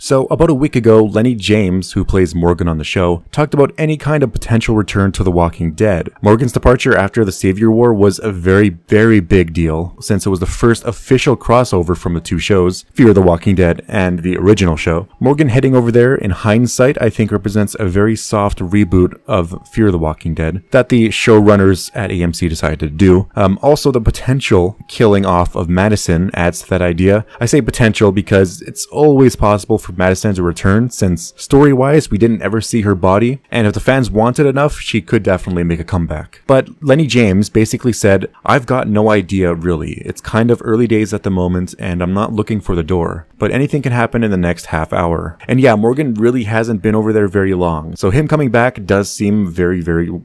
So about a week ago, Lenny James, who plays Morgan on the show, talked about any kind of potential return to The Walking Dead. Morgan's departure after the Savior War was a very, very big deal, since it was the first official crossover from the two shows, Fear the Walking Dead and the original show. Morgan heading over there, in hindsight, I think represents a very soft reboot of Fear the Walking Dead that the showrunners at AMC decided to do. Also, the potential killing off of Madison adds to that idea. I say potential because it's always possible for Madison to return, since story-wise, we didn't ever see her body, and if the fans wanted enough, she could definitely make a comeback. But Lenny James basically said, "I've got no idea really. It's kind of early days at the moment, and I'm not looking for the door. But anything can happen in the next half hour." And yeah, Morgan really hasn't been over there very long, so him coming back does seem very,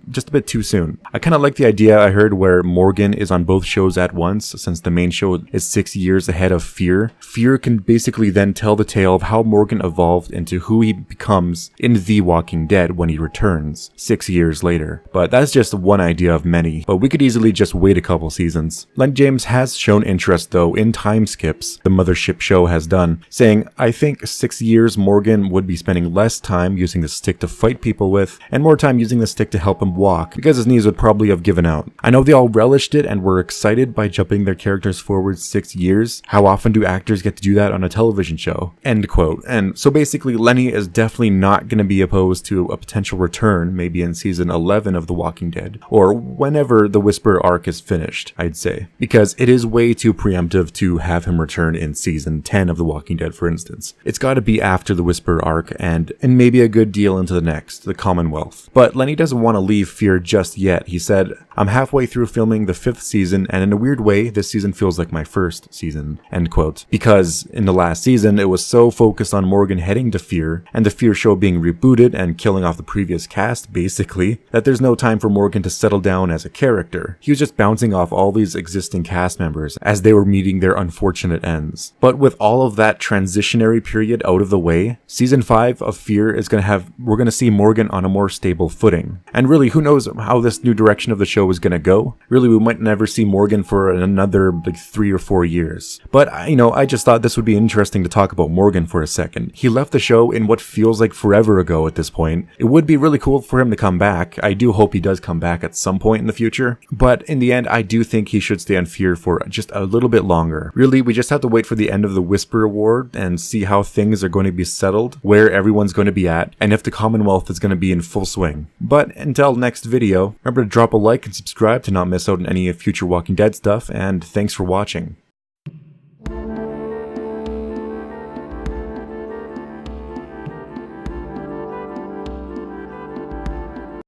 just a bit too soon. I kind of like the idea I heard where Morgan is on both shows at once, since the main show is 6 years ahead of Fear. Fear can basically then tell the tale of how Morgan evolved into who he becomes in The Walking Dead when he returns 6 years later. But that's just one idea of many, but we could easily just wait a couple seasons. Lenny James has shown interest though in time skips the Mothership show has done, saying, "I think 6 years Morgan would be spending less time using the stick to fight people with and more time using the stick to help him walk, because his knees would probably have given out." I know they all relished it and were excited by jumping their characters forward 6 years. How often do actors get to do that on a television show? End quote. And so basically Lenny is definitely not going to be opposed to a potential return, maybe in season 11 of The Walking Dead, or whenever the Whisperer arc is finished, I'd say, because it is way too preemptive to have him return in season 10 of The Walking Dead, for instance. It's got to be after the Whisperer arc and maybe a good deal into the next, the Commonwealth. But Lenny doesn't want to leave Fear just yet. He said, "I'm halfway through filming the 5th season, and in a weird way, this season feels like my first season," end quote. Because in the last season, it was so focused on Morgan heading to Fear, and the Fear show being rebooted and killing off the previous cast, basically, that there's no time for Morgan to settle down as a character. He was just bouncing off all these existing cast members as they were meeting their unfortunate ends. But with all of that transitionary period out of the way, season 5 of Fear is we're gonna see Morgan on a more stable footing. And really, who knows how this new direction of the show is gonna go? Really, we might never see Morgan for another 3 or 4 years. But I just thought this would be interesting to talk about Morgan for a second. He left the show in what feels like forever ago at this point. It would be really cool for him to come back. I do hope he does come back at some point in the future. But in the end, I do think he should stay on Fear for just a little bit longer. Really, we just have to wait for the end of the Whisperer War and see how things are going to be settled, where everyone's going to be at, and if the Commonwealth is going to be in full swing. But until next video, remember to drop a like and subscribe to not miss out on any future Walking Dead stuff, and thanks for watching.